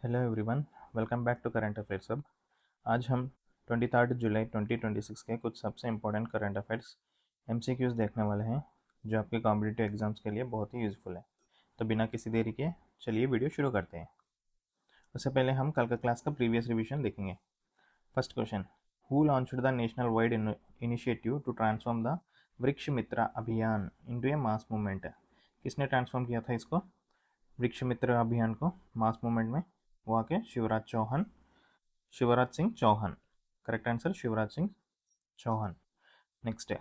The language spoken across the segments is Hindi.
Hello everyone, welcome back to current affairs अब। आज हम 23 जुलाई 2026 के कुछ सबसे इम्पोर्टेंट करंट अफेयर्स एमसीक्यूज़ देखने वाले हैं जो आपके कॉम्पिटिटिव एग्जाम्स के लिए बहुत ही यूज़फुल है। तो बिना किसी देरी के चलिए वीडियो शुरू करते हैं। उससे पहले हम कल का क्लास का प्रीवियस रिवीजन देखेंगे। First question, who launched the national wide initiative to transform the Vriksh Mitra Abhiyan into a mass movement. किसने ट्रांसफॉर्म किया था इसको, वृक्ष मित्र अभियान को, मास मूवमेंट में? वो आके Shivraj Singh Chouhan. Correct answer Shivraj Singh Chouhan. Next है,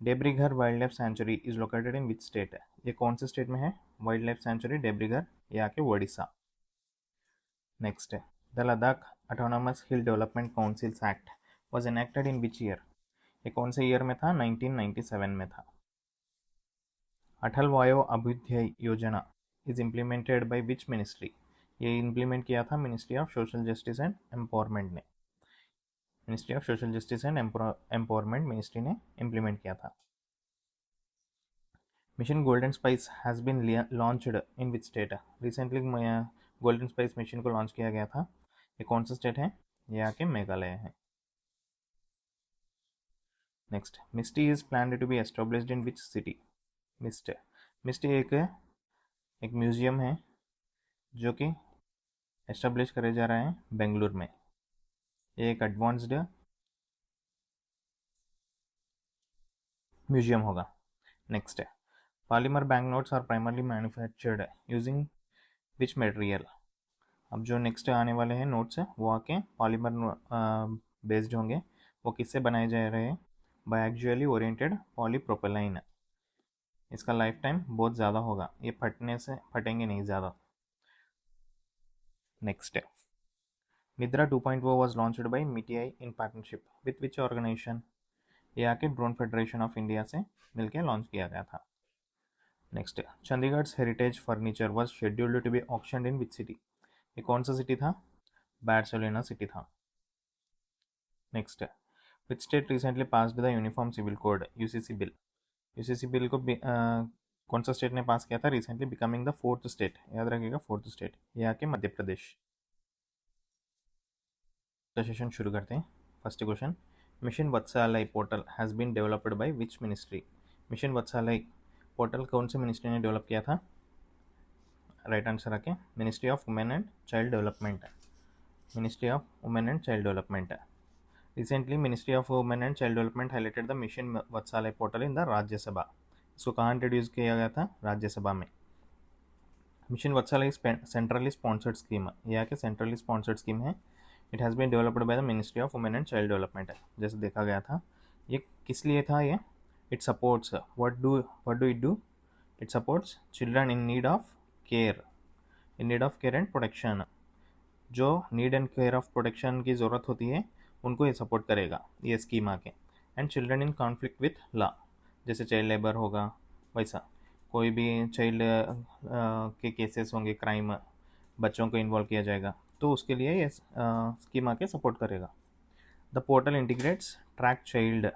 Debrigarh wildlife sanctuary is located in which state? ये कौन से स्टेट में है वाइल्ड लाइफ सेंचुरी डेब्रीघर? ये आके ओडिशा। नेक्स्ट है, the Ladakh autonomous hill development councils act was enacted in which year? ये कौन से ईयर में था? 1997 में था। अटल Vayo Abhyuday Yojana is implemented by which ministry? ये इम्प्लीमेंट किया था ministry of social justice and empowerment ने। Ministry of social justice and empowerment ministry ने इम्प्लीमेंट किया था। Mission golden spice has been launched in which state? Recently golden spice mission को लॉन्च किया गया था। ये कौन सा स्टेट है? ये आके मेघालय है। Next, Misti is planned to be established in which city? Misti एक म्यूजियम है जो कि एस्टेब्लिश करे जा रहा है बेंगलुरु में। ये एक एडवांस्ड म्यूजियम होगा। नेक्स्ट है, polymer bank notes are primarily manufactured using which material? अब जो नेक्स्ट आने वाले हैं नोट्स है वो आके पॉलीमर बेस्ड होंगे। वो किससे बनाए जा रहे हैं? बायएक्चुअली ओरिएंटेड पॉलीप्रोपिलीन। इसका लाइफ टाइम बहुत ज़्यादा होगा, ये फटेंगे नहीं ज़्यादा। नेक्स्ट है, निद्रा 2.0 was launched by MITI in partnership with which organization? ये आके ड्रोन फेडरेशन ऑफ इंडिया से मिलकर लॉन्च किया गया था। नेक्स्ट है, Chandigarh heritage furniture was scheduled to be auctioned in which city? ये कौन सा सिटी था? बार्सिलोना सिटी था। नेक्स्ट है, which state recently passed the uniform civil code UCC bill? UCC bill को कौन सा स्टेट ने पास किया था recently, becoming the fourth state? याद रखिएगा, फोर्थ स्टेट। ये आके मध्य प्रदेश। तो सेशन शुरू करते हैं। First question, mission Vatsalya portal has been developed by which ministry? Mission Vatsalya portal कौन से मिनिस्ट्री ने डेवलप किया था? राइट आंसर आके ministry of women and child development. Ministry of women and child development. Recently ministry of women and child development highlighted the mission Vatsalya portal in the Rajya Sabha. इसको कहाँ इंट्रोड्यूस किया गया था? राज्यसभा में। Mission Vatsalya centrally sponsored scheme, यह के सेंट्रली स्पॉन्सर्ड स्कीम है। It has been developed by the ministry of women and child development. जैसे देखा गया था, ये किस लिए था? ये it supports what do it do? It supports children in need of care and protection. जो need and care of protection की ज़रूरत होती है उनको ये सपोर्ट करेगा ये स्कीम आके। And children in conflict with law, जैसे चाइल्ड लेबर होगा वैसा, कोई भी चाइल्ड के केसेस होंगे, क्राइम, बच्चों को इन्वॉल्व किया जाएगा, तो उसके लिए ये स्कीम आके सपोर्ट करेगा। The portal integrates track child,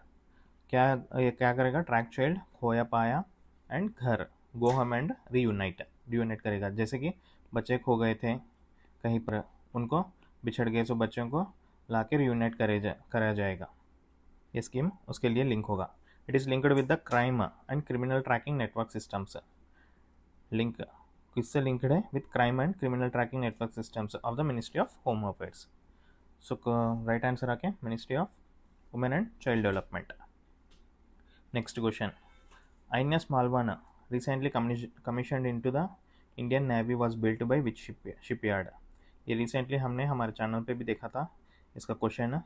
क्या करेगा? ट्रैक चाइल्ड, खोया पाया एंड घर, गो होम एंड रीयूनाइट करेगा। जैसे कि बच्चे खो गए थे कहीं पर, उनको बिछड़ गए, तो बच्चों को ला के रीयूनाइट करा जाएगा। ये स्कीम उसके लिए लिंक होगा। It is linked with the crime and criminal tracking network systems. Link किससे लिंक्ड है? With crime and criminal tracking network systems of the ministry of home affairs. So right answer आके ministry of women and child development. Next question, INS Malvan recently commissioned into the Indian Navy was built by which shipyard? ये रिसेंटली हमने हमारे चैनल पे भी देखा था इसका क्वेश्चन है।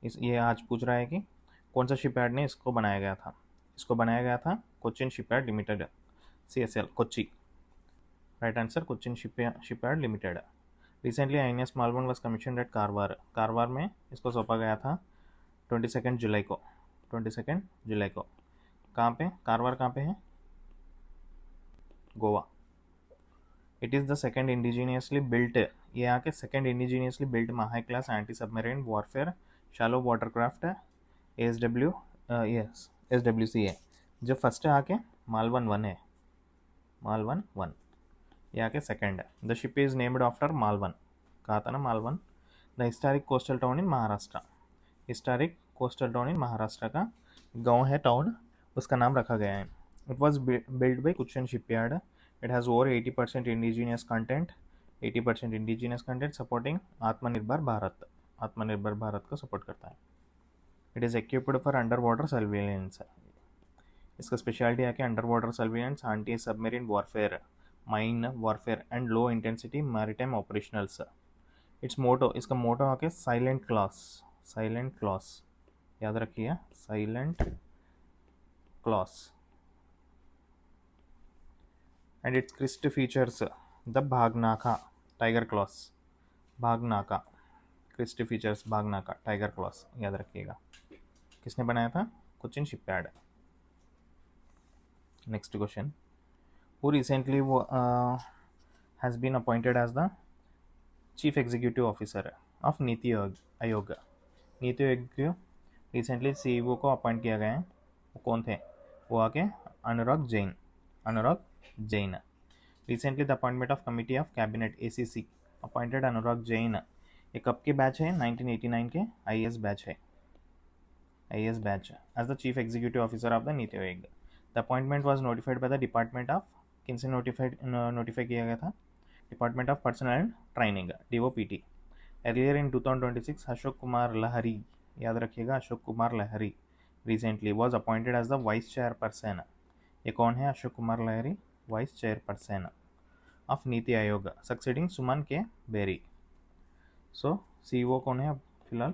ये आज पूछ रहा है कि कौन सा शिपयार्ड ने इसको बनाया गया था? इसको बनाया गया था Cochin shipyard limited, CSL Kochi. Right answer Cochin shipyard limited. Recently INS Malvan was commissioned at Karwar में इसको सौंपा गया था 22 जुलाई को। कहाँ पे? कारवार कहाँ पे है? Goa. It is the second indigenously built, ये यहाँ के second indigenously built high class anti submarine warfare shallow watercraft SWC है। जो फर्स्ट है आके मालवन 1 है, मालवन 1। ये आके सेकेंड है। The ship is named after Malvan. कहा था ना Malvan. The historic coastal town in Maharashtra, historic coastal town in Maharashtra का गांव है, टाउन, उसका नाम रखा गया है। It was build by cushion shipyard. It has over 80% indigenous content, 80% indigenous content supporting आत्मनिर्भर भारत, आत्मनिर्भर भारत को सपोर्ट करता है। It is equipped for under water surveillance, इसका स्पेशलिटी है कि under water surveillance, anti submarine warfare, mine warfare and low intensity maritime operationals. Its motto, इसका मोटो आके साइलेंट क्लॉस, साइलेंट क्लॉस, याद रखिए silent claws. And its crest features the Baghnakha tiger claws, Baghnakha crest features, Baghnakha tiger claws, याद रखिएगा। किसने बनाया था? Cochin shipyard. Next question, who recently has been appointed as the chief executive officer of NITI Aayog. NITI Aayog को रिसेंटली सीईओ को अपॉइंट किया गया है, वो कौन थे? वो आके Anurag Jain, Anurag Jain. Recently the appointment of committee of cabinet ACC appointed Anurag Jain. ये कब के बैच है? 1989 के IAS बैच है, IAS batch as the chief executive officer of the Niti Aayog. The appointment was notified by the department of, किन से नोटिफाई किया गया था? Department of personnel and training, DOPT। Earlier in 2026 Ashok Kumar Lahiri, याद रखिएगा अशोक कुमार लहरी, recently was appointed as the vice chairperson. ये कौन है? Ashok Kumar Lahiri, vice chairperson of NITI Aayog, succeeding सुमन के बेरी। सो CEO कौन है अब फिलहाल?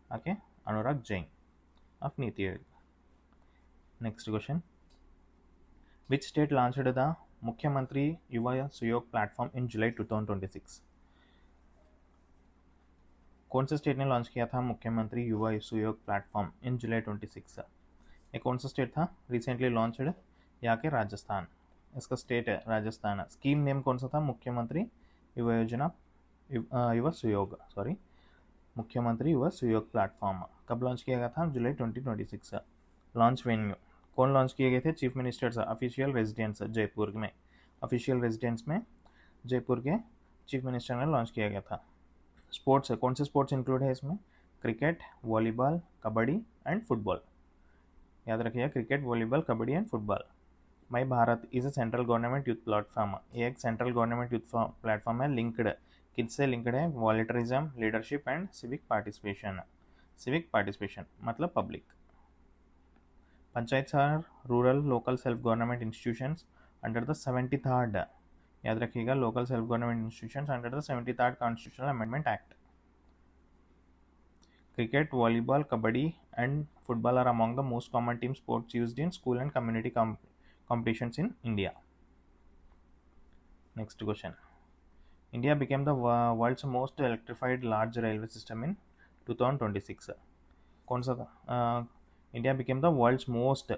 ओके, अनुराग जैन ऑफ नीति आयोग। Next question, which state launched the मुख्यमंत्री युवा सुयोग प्लेटफॉर्म इन जुलाई 2026? कौन से स्टेट ने लॉन्च किया था मुख्यमंत्री युवा सुयोग प्लेटफॉर्म इन जुलाई 26? ये कौन सा स्टेट था? रिसेंटली लॉन्च्ड, यहाँ के राजस्थान, इसका स्टेट है राजस्थान। स्कीम नेम कौन सा था? मुख्यमंत्री युवा योजना, युवा सुयोग, सॉरी, मुख्यमंत्री युवा सुयोग प्लेटफॉर्म। कब लॉन्च किया गया था? जुलाई 2026। लॉन्च वेन्यू कौन लॉन्च किए गए थे? Chief ministers official residence Jaipur में, ऑफिशियल रेजिडेंस में जयपुर के चीफ मिनिस्टर ने लॉन्च किया गया था। स्पोर्ट्स है, कौन से स्पोर्ट्स इंक्लूड है इसमें? Cricket, volleyball, kabaddi and football, याद रखिए cricket, volleyball, kabaddi and football. My Bharat is a central government youth platform, ये एक सेंट्रल गवर्नमेंट यूथ प्लेटफॉर्म है, लिंक्ड, किससे लिंक्ड है? Volunteerism, leadership and civic participation. Civic participation मतलब public. Panchayat are rural local self government institutions under the 73rd, याद रखिएगा, local self government institutions under the 73rd constitutional amendment act. Cricket, volleyball, kabaddi and football are among the most common team sports used in school and community competitions in India. Next question. India became the world's most electrified large railway system in 2026. कौन सा था? India became the world's most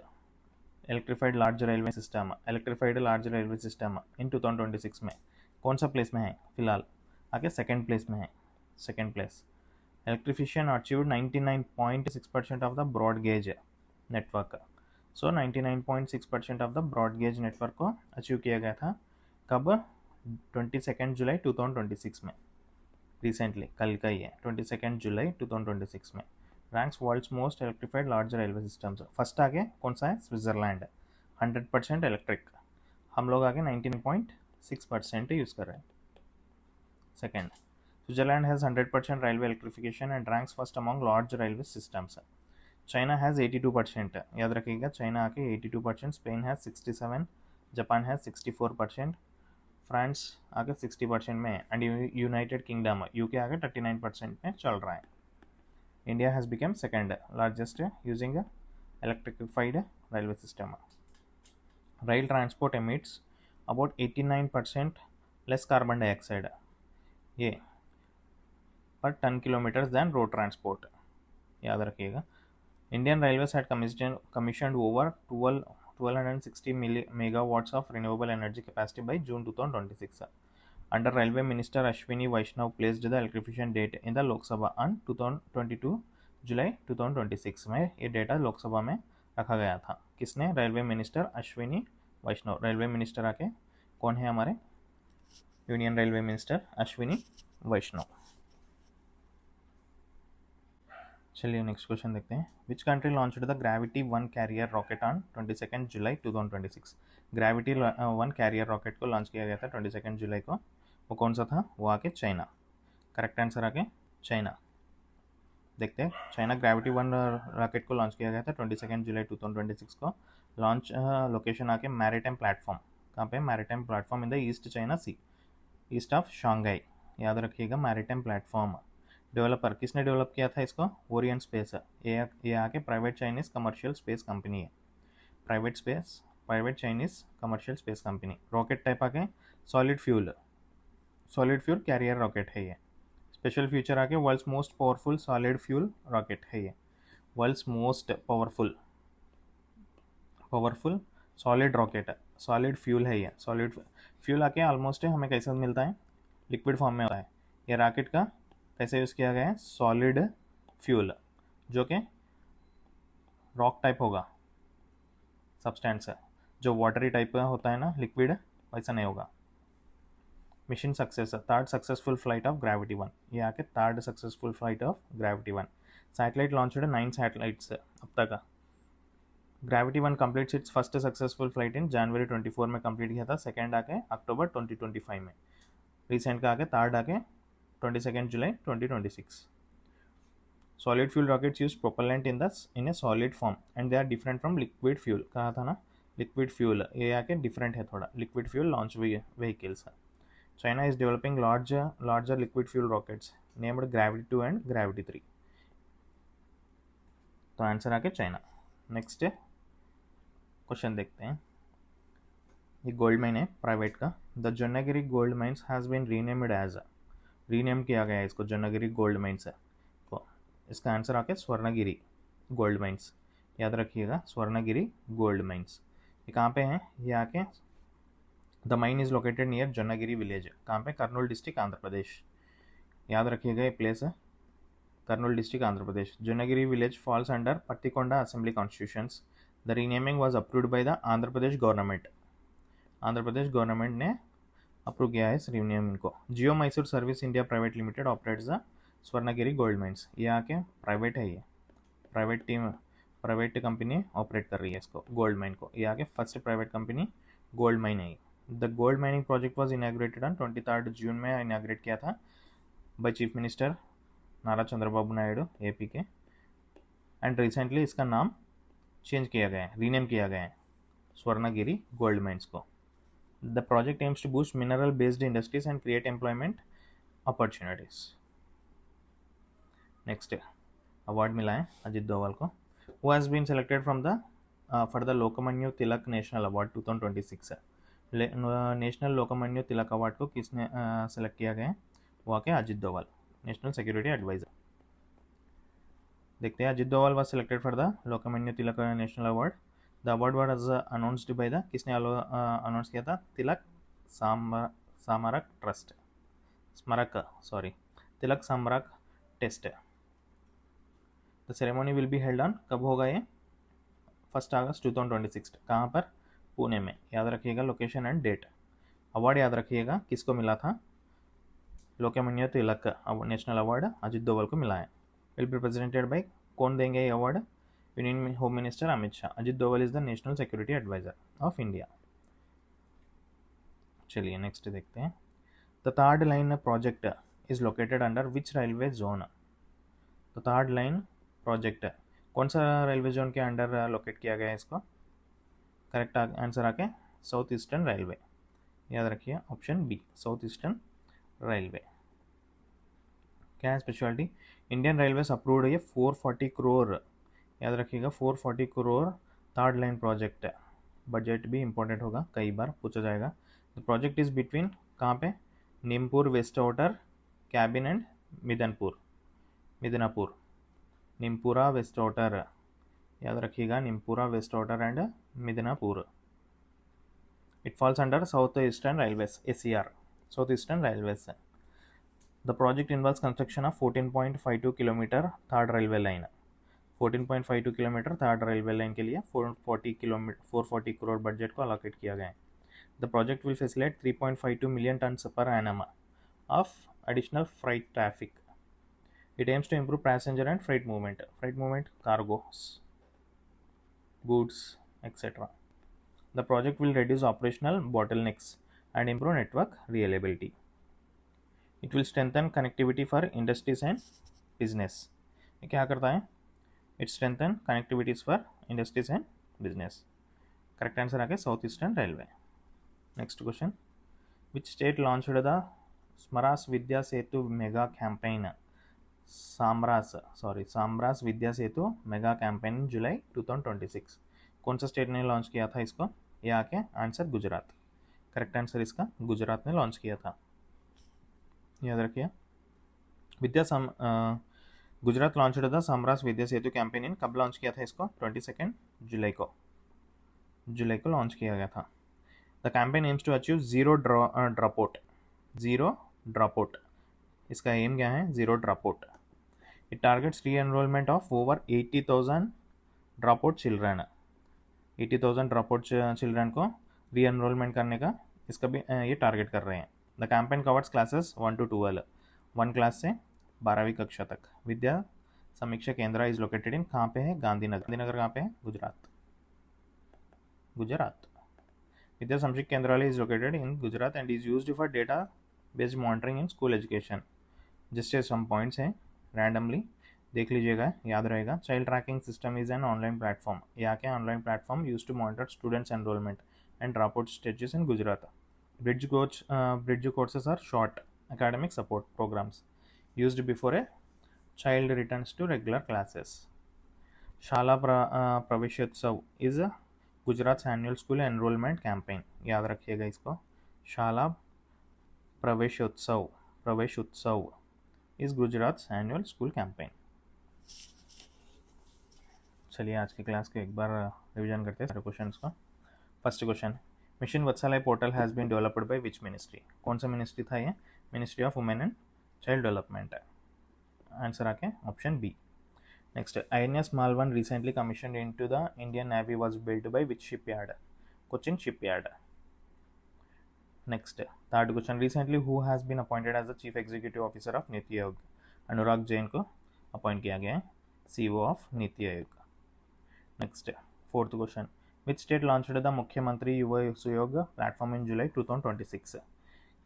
electrified large railway system, electrified large railway system in 2026 में कौन सा प्लेस में है फिलहाल? आगे सेकेंड प्लेस में है, second place. Electrification achieved 99.6% of the broad gauge network. So 99.6% of the broad gauge network को अचीव किया गया था कब? 22 जुलाई 2026 में, रिसेंटली, कल का ही है, 22 जुलाई 2026 में। Ranks world's most electrified large railway systems. First आगे कौन सा है? Switzerland, 100% electric. हम लोग आगे 99.6% यूज़ कर रहे हैं। Second, Switzerland has 100% railway electrification and ranks first among large railway systems. China has 82%, याद रखिएगा, चाइना आके 82%, स्पेन है 67%, जापान है 64%, फ्रांस आगे 60% में है, एंड यूनाइटेड किंगडम UK आगे 39% में चल रहा है। India has become second largest using electrified railway system. Rail transport emits about 89% less carbon dioxide, ये per ton kilometers than road transport, याद रखिएगा। Indian Railways had commissioned over 1260 megawatts of renewable energy capacity by June 2026. Under railway minister Ashwini Vaishnaw placed the electrification date in the Lok Sabha on 22 जुलाई 2026 में ये डेटा लोकसभा में रखा गया था। किसने? रेलवे मिनिस्टर अश्विनी वैष्णव। रेलवे मिनिस्टर आके कौन है हमारे? यूनियन रेलवे मिनिस्टर अश्विनी वैष्णव। चलिए नेक्स्ट क्वेश्चन देखते हैं। विच country launched the gravity 1 carrier rocket on 22 July 2026? Gravity 1 carrier rocket को लॉन्च किया गया था 22 जुलाई को। वो कौन सा था? वो आके चाइना। करेक्ट आंसर आके चाइना। देखते हैं, चाइना ग्रेविटी 1 रॉकेट को लॉन्च किया गया था 22 जुलाई 2026 को। लॉन्च लोकेशन आके मैरीटाइम प्लेटफॉर्म। कहाँ पे? Maritime platform in the east China sea, east of Shanghai. याद रखिएगा, मैरीटाइम प्लेटफॉर्म। डेवलपर किसने डेवलप किया था इसको? Orient space. ये आके private Chinese commercial space company है। Private Chinese commercial space company. Rocket type आके सॉलिड फ्यूल कैरियर रॉकेट है ये। स्पेशल फीचर आके world's most powerful solid fuel rocket है ये। World's most powerful solid rocket है। सॉलिड फ्यूल है ये। सॉलिड फ्यूल आके ऑलमोस्ट हमें कैसा मिलता है? लिक्विड फॉर्म में होता है। ये रॉकेट का कैसे यूज़ किया गया है? सॉलिड फ्यूल, जो कि रॉक टाइप होगा सब्सटेंस है। जो वाटरी टाइप का होता है ना, लिक्विड, वैसा नहीं होगा। Mission success, third successful flight of gravity 1। ये आके third successful flight of gravity 1। Satellite launched 9 satellites अब तक। Gravity 1 completes its first successful flight in January 24 में कंप्लीट किया था। सेकेंड आके अक्टूबर 2025 में। रिसेंट का आके थर्ड आके 22 जुलाई 2026। Solid fuel rockets use propellant in a solid form and they are different from liquid fuel. कहा था ना, लिक्विड फ्यूल। ये आके डिफरेंट है थोड़ा। Liquid fuel launch vehicles. China is developing larger liquid fuel rockets named gravity 2 and gravity 3। तो आंसर आके चाइना। नेक्स्ट क्वेश्चन देखते हैं। ये गोल्ड माइन है प्राइवेट का। The Jonnagiri gold mines has been renamed as, rename किया गया है इसको, जन्नागिरी गोल्ड माइंस है। तो इसका आंसर आके स्वर्णगिरी गोल्ड माइंस। याद रखिएगा, स्वर्णगिरी गोल्ड माइंस। ये कहाँ पे हैं? ये आके the mine is located near Jonnagiri village. कहाँ पे? कर्नूल डिस्ट्रिक्ट, आंध्र प्रदेश। याद रखिएगा, ये प्लेस है Kurnool district, Andhra Pradesh. Jonnagiri village falls under Pattikonda assembly constitutions. The renaming was approved by the Andhra Pradesh government. Andhra Pradesh government ने अप्रूव किया है इस रीनेमिंग को। Geo Mysore service India private limited operates the Swarnagiri gold mines. ये आके प्राइवेट है, ये प्राइवेट कंपनी ऑपरेट कर रही है इसको, गोल्ड माइन को। ये आके first private company gold mine है। The gold mining project was inaugurated on 23 June में इनाग्रेट किया था by chief minister Nara Chandrababu Naidu AP के। एंड रिसेंटली इसका नाम चेंज किया गया है, रीनेम किया गया है स्वर्णगिरी गोल्ड माइंस को। The project aims to boost mineral based industries and create employment opportunities. Next award मिला है अजित डोभाल को। Who has been selected from the for the Lokmanya Tilak national award 2026 है। नेशनल लोकमान्य तिलक अवार्ड को किसने सेलेक्ट किया गया है? वो आके Ajit Doval, national security adviser. देखते हैं, Ajit Doval was selected for the Lokmanya Tilak national award. The award was announced by the, किसने अनाउंस किया था? Tilak Smarak trust, Tilak Smarak test. The ceremony will be held on, कब होगा ये? 1 अगस्त 2026। कहाँ पर? पुणे में। याद रखिएगा लोकेशन एंड डेट। अवार्ड याद रखिएगा, किसको मिला था? लोकमान्य तिलक नेशनल अवार्ड अजित डोभाल को मिला है। विल बी प्रेजेंटेड बाय, कौन देंगे ये award? Union home minister Amit Shah. Ajit Doval is the national security adviser of India. चलिए नेक्स्ट देखते हैं। The third line project is located under which railway zone? The third line project कौन सा रेलवे जोन के अंडर लोकेट किया गया है इसको? करेक्ट आंसर आके साउथ ईस्टर्न रेलवे। याद रखिए option B, south eastern railway. क्या है स्पेशलिटी? इंडियन रेलवेज अप्रूव्ड ये 440 करोड़। याद रखिएगा 440 करोड़ थर्ड लाइन प्रोजेक्ट है। बजट भी इंपॉर्टेंट होगा, कई बार पूछा जाएगा। द प्रोजेक्ट इज बिटवीन, कहाँ पे? Nimpura west outer cabin and Midnapore. Nimpura west outer, याद रखिएगा Nimpura west outer and Midnapore. It falls under south eastern railways, ACR, south eastern railways. The project involves construction of 14.52 kilometre third railway line. 14.52 kilometre third railway line के लिए 440 करोड़ बजट को अलोकेट किया गया है। The project will facilitate 3.52 million tons per annum of additional freight traffic. It aims to improve passenger and freight movement. Freight movement, cargoes, goods, etc. The project will reduce operational bottlenecks and improve network reliability. It will strengthen connectivity for industries and business. ये क्या करता है? It strengthen connectivities for industries and business. Correct answer आगे South Eastern Railway. Next question. Which state launched the Smaras Vidya Setu mega campaign? Samras Vidya Setu mega campaign in July 2026. कौन सा स्टेट ने लॉन्च किया था इसको? ये आके आंसर गुजरात. करेक्ट आंसर इसका गुजरात ने लॉन्च किया था, याद रखिए. Gujarat launch the Samras Vidya Setu campaign in, कब लॉन्च किया था इसको? 22 जुलाई को लॉन्च किया गया था. The campaign aims to achieve zero drop out. इसका एम क्या है? Zero drop out. It targets re-enrollment of over 80,000 dropout children. 80,000 dropout children को re-enrollment करने का इसका भी ये टारगेट कर रहे हैं. The campaign covers classes 1 to 12. 1 class से 12वीं कक्षा तक. विद्या समीक्षा केंद्र इज लोकेटेड इन, कहाँ पे है? गांधीनगर कहाँ पे है? Gujarat. Vidya Samiksha Kendralaya is located in Gujarat and is used for data based monitoring in school education. Just some points हैं रैंडमली देख लीजिएगा, याद रहेगा. Child tracking system is an online platform. यहाँ के online platform use to monitor students enrolment and drop out stages in Gujarat. Bridge courses are short academic support programs used before a child returns to regular classes. Shala Praveshotsav is Gujarat's annual school enrollment campaign. याद रखिएगा इसको. शाला प्रवेशोत्सव is Gujarat's annual school campaign. चलिए आज की क्लास को एक बार रिवीजन करते हैं सारे क्वेश्चंस का. First question, mission Vatsalya portal has been developed by which ministry? कौन सा मिनिस्ट्री था ये? Ministry of women and child development. Answer आके option B. Next, INS Malvan recently commissioned into the Indian Navy was built by which shipyard? Cochin shipyard. Next, third question, recently who has been appointed as the chief executive officer of NITI Aayog? Anurag Jain को अपॉइंट किया गया है CEO ऑफ नीति आयोग. Next, fourth question, which state launched the मुख्यमंत्री युवा सहयोग प्लेटफॉर्म इन जुलाई 2026?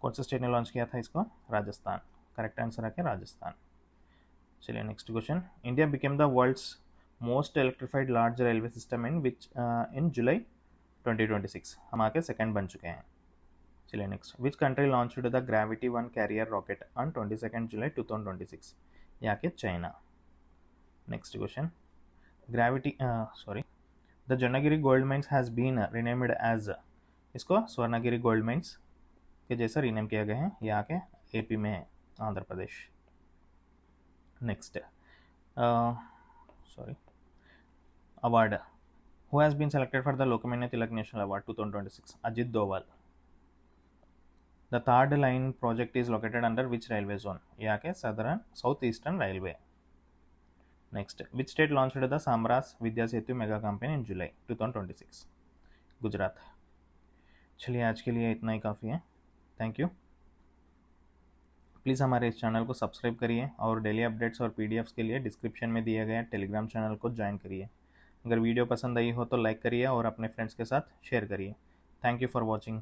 कौन सा स्टेट ने लॉन्च किया था इसको? राजस्थान. करेक्ट आंसर है क्या? राजस्थान. चलिए next question, India became the world's most electrified large railway system in July 2026. हम आके सेकंड बन चुके हैं. चलिए next, which country launched the gravity 1 carrier rocket on 22 जुलाई 2026? यहाँ के China. Next question, the Jonnagiri gold mines has been renamed as, इसको स्वर्णगिरी गोल्ड माइंस के जैसा रीनेम किया गया है. यहाँ के AP में है, Andhra Pradesh. Next, award, who has been selected for the Lokmanya Tilak national award 2026? Ajit Doval. The third line project is located under which railway zone? यहाँ के south eastern railway. Next, which state launched the Samras Vidya Setu mega campaign in July 2026? Gujarat. चलिए आज के लिए इतना ही काफ़ी है. Thank you. प्लीज़ हमारे इस चैनल को सब्सक्राइब करिए और डेली अपडेट्स और PDFs के लिए डिस्क्रिप्शन में दिए गए टेलीग्राम चैनल को ज्वाइन करिए. अगर वीडियो पसंद आई हो तो लाइक करिए और अपने फ्रेंड्स के साथ शेयर करिए. Thank you for watching.